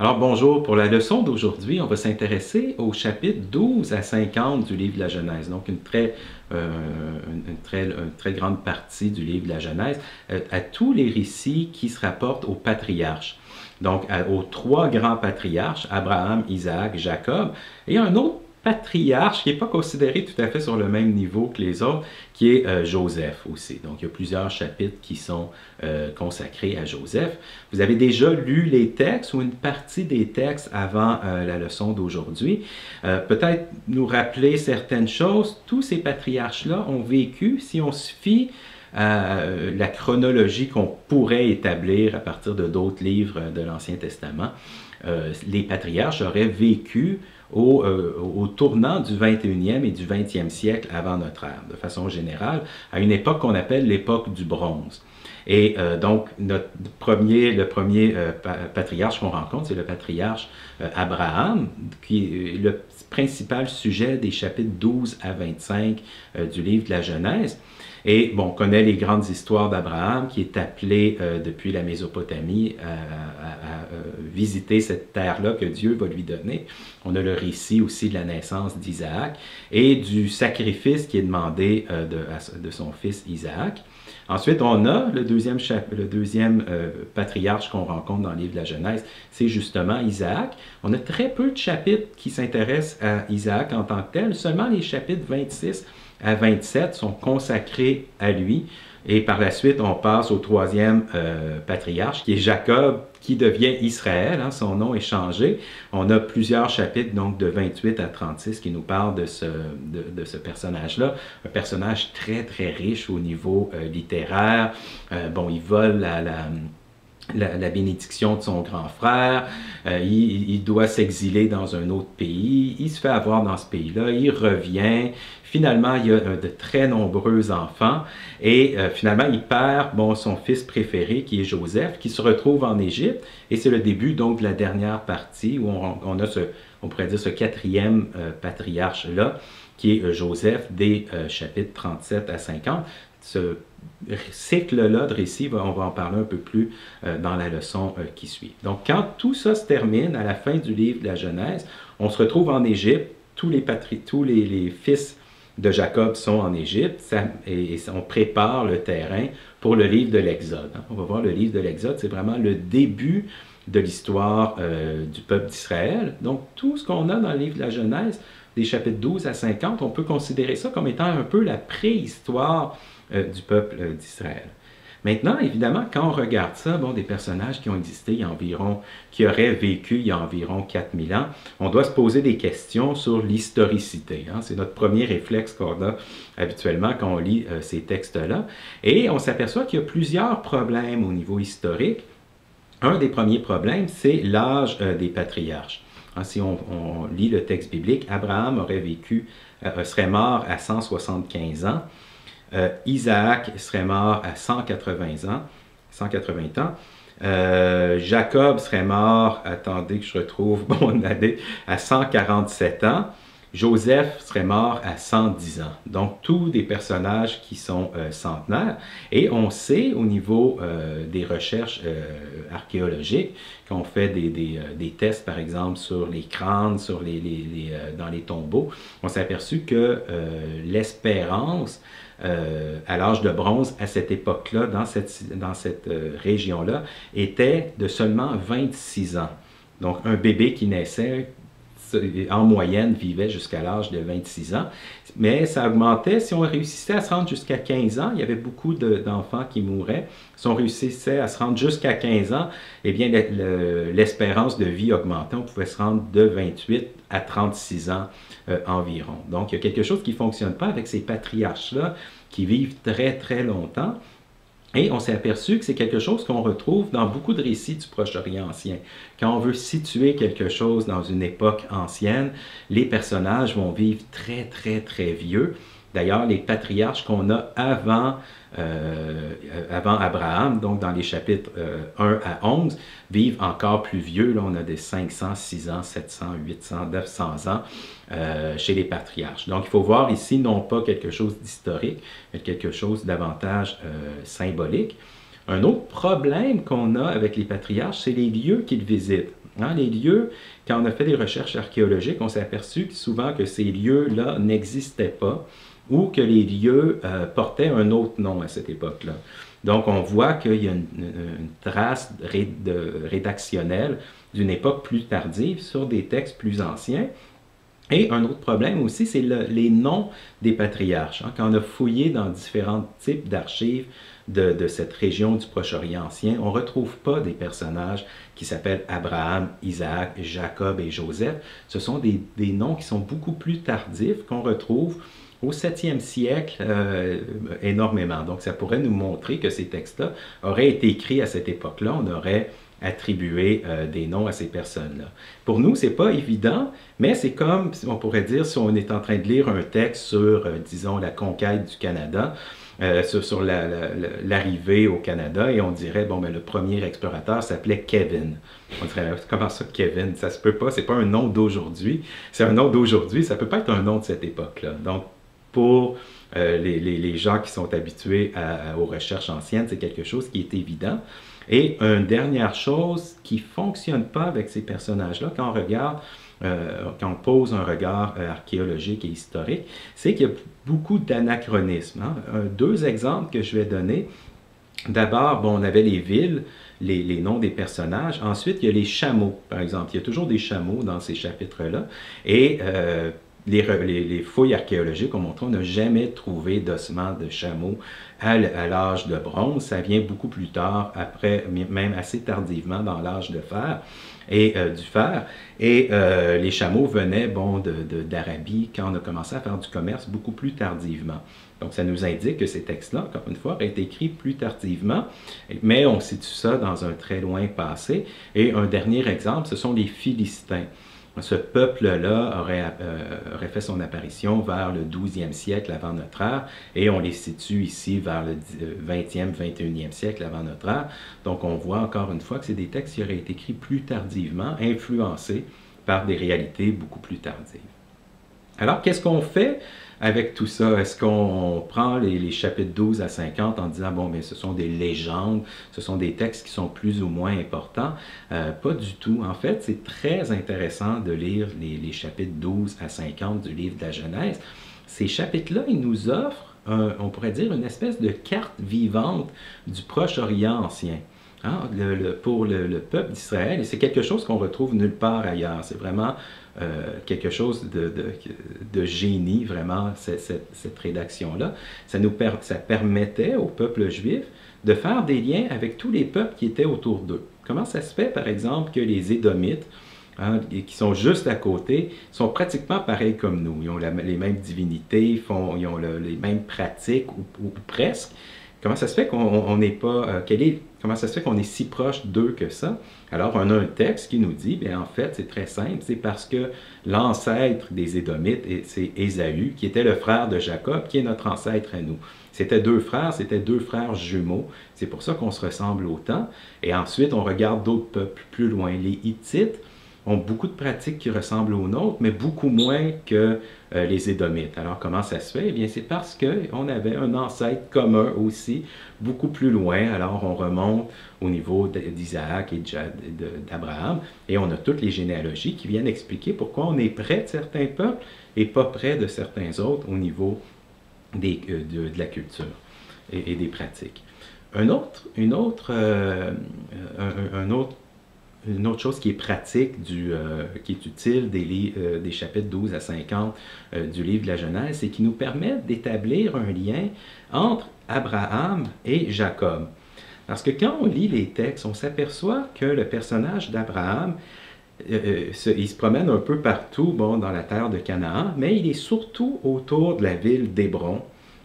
Alors bonjour, pour la leçon d'aujourd'hui, on va s'intéresser au chapitre 12 à 50 du livre de la Genèse, donc une très grande partie du livre de la Genèse, à tous les récits qui se rapportent aux patriarches. Donc aux trois grands patriarches, Abraham, Isaac, Jacob, et un autre patriarche qui n'est pas considéré tout à fait sur le même niveau que les autres, qui est Joseph aussi. Donc, il y a plusieurs chapitres qui sont consacrés à Joseph. Vous avez déjà lu les textes ou une partie des textes avant la leçon d'aujourd'hui. Peut-être nous rappeler certaines choses. Tous ces patriarches-là ont vécu, si on se fie à la chronologie qu'on pourrait établir à partir de d'autres livres de l'Ancien Testament, les patriarches auraient vécu au tournant du 21e et du 20e siècle avant notre ère, de façon générale, à une époque qu'on appelle l'époque du bronze. Et donc, le premier patriarche qu'on rencontre, c'est le patriarche Abraham, qui est le principal sujet des chapitres 12 à 25 du livre de la Genèse. Et bon, on connaît les grandes histoires d'Abraham, qui est appelé depuis la Mésopotamie à visiter cette terre-là que Dieu va lui donner. On a le récit aussi de la naissance d'Isaac et du sacrifice qui est demandé de son fils Isaac. Ensuite, on a le deuxième patriarche qu'on rencontre dans le livre de la Genèse, c'est justement Isaac. On a très peu de chapitres qui s'intéressent à Isaac en tant que tel, seulement les chapitres 26 à 27 sont consacrés à lui. Et par la suite, on passe au troisième patriarche, qui est Jacob, qui devient Israël, hein, son nom est changé. On a plusieurs chapitres, donc de 28 à 36, qui nous parlent de ce personnage-là. Un personnage très, très riche au niveau littéraire. Bon, il vole la bénédiction de son grand frère, il doit s'exiler dans un autre pays, il se fait avoir dans ce pays-là, il revient, finalement il y a de très nombreux enfants et finalement il perd son fils préféré qui est Joseph, qui se retrouve en Égypte et c'est le début donc de la dernière partie où on a on pourrait dire ce quatrième patriarche-là qui est Joseph des chapitres 37 à 50. Ce cycle-là de récits, on va en parler un peu plus dans la leçon qui suit. Donc, quand tout ça se termine à la fin du livre de la Genèse, on se retrouve en Égypte, tous les fils de Jacob sont en Égypte et on prépare le terrain pour le livre de l'Exode. On va voir le livre de l'Exode, c'est vraiment le début de l'histoire du peuple d'Israël. Donc, tout ce qu'on a dans le livre de la Genèse, des chapitres 12 à 50, on peut considérer ça comme étant un peu la préhistoire du peuple d'Israël. Maintenant, évidemment, quand on regarde ça, des personnages qui ont existé qui auraient vécu il y a environ 4000 ans, on doit se poser des questions sur l'historicité. Hein? C'est notre premier réflexe qu'on a habituellement quand on lit ces textes-là. Et on s'aperçoit qu'il y a plusieurs problèmes au niveau historique. Un des premiers problèmes, c'est l'âge des patriarches. Hein, si on lit le texte biblique, Abraham serait mort à 175 ans. Isaac serait mort à 180 ans. Jacob serait mort, attendez que je retrouve mon année, à 147 ans. Joseph serait mort à 110 ans. Donc, tous des personnages qui sont centenaires. Et on sait, au niveau des recherches archéologiques, qu'on fait des tests, par exemple, sur les crânes, dans les tombeaux, on s'est aperçu que l'espérance à l'âge de bronze, à cette époque-là, dans cette région-là, était de seulement 26 ans. Donc, un bébé qui naissait, en moyenne, vivait jusqu'à l'âge de 26 ans. Mais ça augmentait. Si on réussissait à se rendre jusqu'à 15 ans, il y avait beaucoup d'enfants qui mouraient. Si on réussissait à se rendre jusqu'à 15 ans, eh bien, l'espérance de vie augmentait. On pouvait se rendre de 28 à 36 ans environ. Donc, il y a quelque chose qui ne fonctionne pas avec ces patriarches-là qui vivent très, très longtemps. Et on s'est aperçu que c'est quelque chose qu'on retrouve dans beaucoup de récits du Proche-Orient ancien. Quand on veut situer quelque chose dans une époque ancienne, les personnages vont vivre très, très, très vieux. D'ailleurs, les patriarches qu'on a avant Abraham, donc dans les chapitres 1 à 11, vivent encore plus vieux. Là, on a des 500, 600, 700, 800, 900 ans chez les patriarches. Donc, il faut voir ici non pas quelque chose d'historique, mais quelque chose davantage symbolique. Un autre problème qu'on a avec les patriarches, c'est les lieux qu'ils visitent. Hein, les lieux, quand on a fait des recherches archéologiques, on s'est aperçu souvent que ces lieux-là n'existaient pas ou que les lieux portaient un autre nom à cette époque-là. Donc, on voit qu'il y a une trace rédactionnelle d'une époque plus tardive sur des textes plus anciens. Et un autre problème aussi, c'est les noms des patriarches. Hein. Quand on a fouillé dans différents types d'archives de cette région du Proche-Orient ancien, on ne retrouve pas des personnages qui s'appellent Abraham, Isaac, Jacob et Joseph. Ce sont des noms qui sont beaucoup plus tardifs, qu'on retrouve au 7e siècle énormément. Donc, ça pourrait nous montrer que ces textes-là auraient été écrits à cette époque-là. On aurait attribuer des noms à ces personnes-là. Pour nous, c'est pas évident, mais c'est comme, on pourrait dire, si on est en train de lire un texte sur, disons, la conquête du Canada, sur l'arrivée au Canada, et on dirait, bon, ben, le premier explorateur s'appelait Kevin. On dirait, comment ça, Kevin? Ça se peut pas, c'est pas un nom d'aujourd'hui. C'est un nom d'aujourd'hui, ça peut pas être un nom de cette époque-là. Donc, pour les gens qui sont habitués aux recherches anciennes, c'est quelque chose qui est évident. Et une dernière chose qui ne fonctionne pas avec ces personnages-là, quand on regarde, quand on pose un regard archéologique et historique, c'est qu'il y a beaucoup d'anachronismes. Hein. Deux exemples que je vais donner. D'abord, bon, on avait les villes, les noms des personnages. Ensuite, il y a les chameaux, par exemple. Il y a toujours des chameaux dans ces chapitres-là. Et les fouilles archéologiques ont montré qu'on n'a jamais trouvé d'ossements de chameaux à l'âge de bronze. Ça vient beaucoup plus tard, après, même assez tardivement dans l'âge de fer et du fer. Et les chameaux venaient bon, d'Arabie quand on a commencé à faire du commerce beaucoup plus tardivement. Donc, ça nous indique que ces textes-là, encore une fois, auraient été écrits plus tardivement, mais on situe ça dans un très loin passé. Et un dernier exemple, ce sont les Philistins. Ce peuple-là aurait fait son apparition vers le 12e siècle avant notre ère, et on les situe ici vers le 20e, 21e siècle avant notre ère. Donc on voit encore une fois que c'est des textes qui auraient été écrits plus tardivement, influencés par des réalités beaucoup plus tardives. Alors, qu'est-ce qu'on fait avec tout ça? Est-ce qu'on prend les chapitres 12 à 50 en disant, bon, mais ce sont des légendes, ce sont des textes qui sont plus ou moins importants? Pas du tout. En fait, c'est très intéressant de lire les chapitres 12 à 50 du livre de la Genèse. Ces chapitres-là, ils nous offrent, on pourrait dire, une espèce de carte vivante du Proche-Orient ancien. Hein, pour le peuple d'Israël, et c'est quelque chose qu'on retrouve nulle part ailleurs. C'est vraiment quelque chose de génie, vraiment, cette rédaction-là. Ça permettait au peuple juif de faire des liens avec tous les peuples qui étaient autour d'eux. Comment ça se fait, par exemple, que les Édomites, hein, qui sont juste à côté, sont pratiquement pareils comme nous. Ils ont les mêmes divinités, ils ont les mêmes pratiques, ou presque. Comment ça se fait qu'on n'est pas... comment ça se fait qu'on est si proche d'eux que ça? Alors, on a un texte qui nous dit, bien en fait, c'est très simple, c'est parce que l'ancêtre des Édomites, c'est Ésaü, qui était le frère de Jacob, qui est notre ancêtre à nous. C'était deux frères jumeaux. C'est pour ça qu'on se ressemble autant. Et ensuite, on regarde d'autres peuples plus loin. Les Hittites ont beaucoup de pratiques qui ressemblent aux nôtres, mais beaucoup moins que les Édomites. Alors, comment ça se fait? Eh bien, c'est parce qu'on avait un ancêtre commun aussi, beaucoup plus loin. Alors, on remonte au niveau d'Isaac et d'Abraham, et on a toutes les généalogies qui viennent expliquer pourquoi on est près de certains peuples et pas près de certains autres au niveau de la culture et des pratiques. Une autre chose qui est pratique, qui est utile des chapitres 12 à 50 du livre de la Genèse, c'est qu'il nous permet d'établir un lien entre Abraham et Jacob. Parce que quand on lit les textes, on s'aperçoit que le personnage d'Abraham, il se promène un peu partout bon, dans la terre de Canaan, mais il est surtout autour de la ville d'Hébron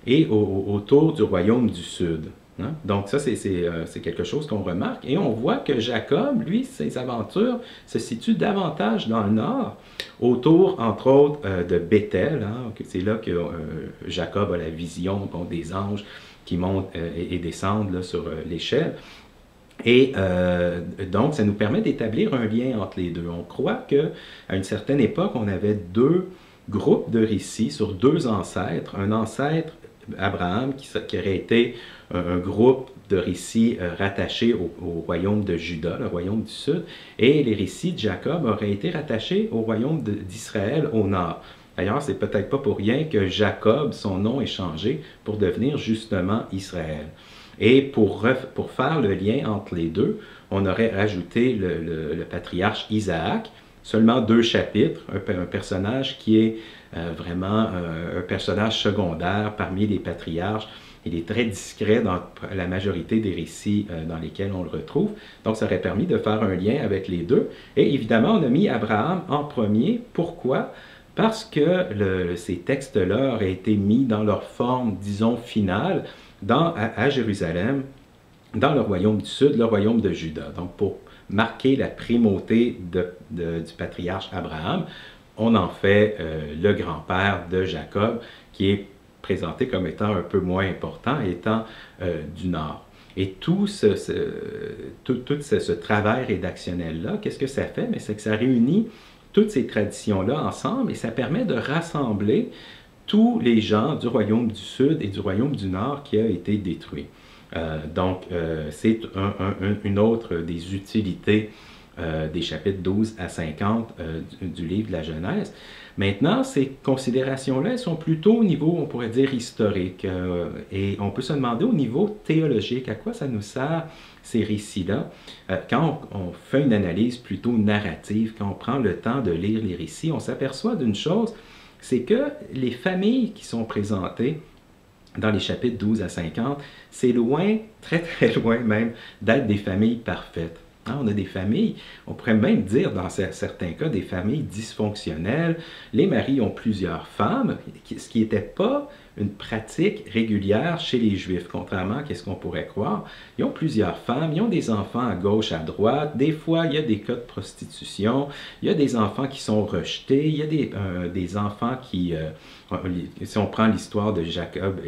et autour du royaume du Sud. Hein? Donc ça, c'est quelque chose qu'on remarque. Et on voit que Jacob, lui, ses aventures se situent davantage dans le nord, autour, entre autres, de Béthel. Hein? C'est là que Jacob a la vision bon, des anges qui montent et descendent là, sur l'échelle. Et donc, ça nous permet d'établir un lien entre les deux. On croit qu'à une certaine époque, on avait deux groupes de récits sur deux ancêtres. Un ancêtre Abraham, qui aurait été un groupe de récits rattachés au royaume de Juda, le royaume du sud, et les récits de Jacob auraient été rattachés au royaume d'Israël au nord. D'ailleurs, c'est peut-être pas pour rien que Jacob, son nom est changé pour devenir justement Israël. Et pour faire le lien entre les deux, on aurait rajouté le patriarche Isaac, seulement 2 chapitres, un personnage qui est vraiment un personnage secondaire parmi les patriarches. Il est très discret dans la majorité des récits dans lesquels on le retrouve. Donc, ça aurait permis de faire un lien avec les deux. Et évidemment, on a mis Abraham en premier. Pourquoi? Parce que ces textes-là auraient été mis dans leur forme, disons, finale, à Jérusalem, dans le royaume du sud, le royaume de Juda. Donc, pour marquer la primauté du patriarche Abraham, on en fait le grand-père de Jacob, qui est présenté comme étant un peu moins important, étant du nord. Et tout ce travail rédactionnel-là, qu'est-ce que ça fait? C'est que ça réunit toutes ces traditions-là ensemble et ça permet de rassembler tous les gens du royaume du sud et du royaume du nord qui a été détruit. C'est une autre des utilités des chapitres 12 à 50 du livre de la Genèse. Maintenant, ces considérations-là sont plutôt au niveau, on pourrait dire, historique. Et on peut se demander au niveau théologique, à quoi ça nous sert ces récits-là? Quand on fait une analyse plutôt narrative, quand on prend le temps de lire les récits, on s'aperçoit d'une chose, c'est que les familles qui sont présentées dans les chapitres 12 à 50, c'est loin, très très loin même, d'être des familles parfaites. On a des familles, on pourrait même dire dans certains cas, des familles dysfonctionnelles. Les maris ont plusieurs femmes, ce qui n'était pas une pratique régulière chez les Juifs, contrairement à ce qu'on pourrait croire. Ils ont plusieurs femmes, ils ont des enfants à gauche, à droite. Des fois, il y a des cas de prostitution, il y a des enfants qui sont rejetés, il y a des enfants qui... si on prend l'histoire de Jacob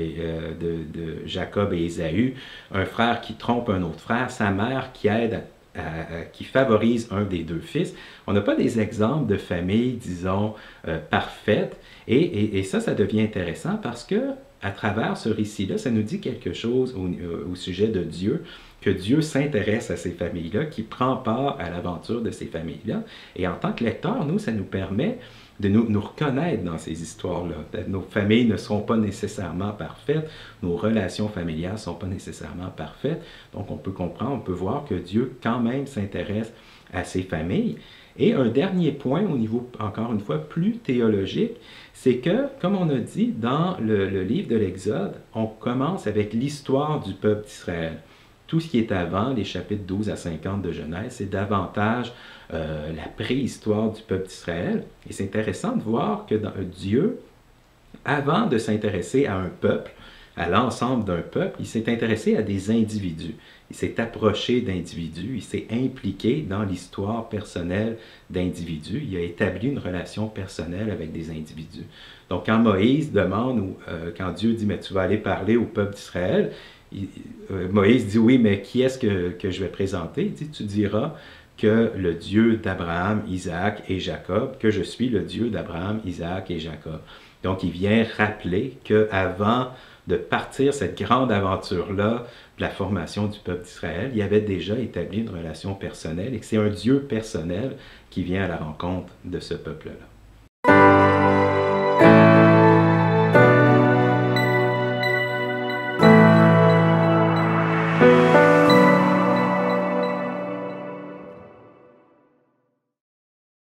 et Ésaü, un frère qui trompe un autre frère, sa mère qui aide qui favorise un des 2 fils. On n'a pas des exemples de familles, disons, parfaites. Et ça devient intéressant parce que, à travers ce récit-là, ça nous dit quelque chose au sujet de Dieu, que Dieu s'intéresse à ces familles-là, qui prend part à l'aventure de ces familles-là. Et en tant que lecteur, nous, ça nous permet de nous reconnaître dans ces histoires-là. Nos familles ne seront pas nécessairement parfaites, nos relations familiales ne sont pas nécessairement parfaites, donc on peut comprendre, on peut voir que Dieu quand même s'intéresse à ces familles. Et un dernier point au niveau, encore une fois, plus théologique, c'est que, comme on a dit dans le livre de l'Exode, on commence avec l'histoire du peuple d'Israël. Tout ce qui est avant les chapitres 12 à 50 de Genèse, c'est davantage la préhistoire du peuple d'Israël. Et c'est intéressant de voir que Dieu, avant de s'intéresser à un peuple, à l'ensemble d'un peuple, il s'est intéressé à des individus. Il s'est approché d'individus, il s'est impliqué dans l'histoire personnelle d'individus. Il a établi une relation personnelle avec des individus. Donc quand Moïse demande, ou quand Dieu dit « mais tu vas aller parler au peuple d'Israël », Moïse dit « oui, mais qui est-ce que je vais présenter ?» Il dit « tu diras que le Dieu d'Abraham, Isaac et Jacob, que je suis le Dieu d'Abraham, Isaac et Jacob. » Donc il vient rappeler qu'avant de partir cette grande aventure-là, de la formation du peuple d'Israël, il avait déjà établi une relation personnelle et que c'est un Dieu personnel qui vient à la rencontre de ce peuple-là.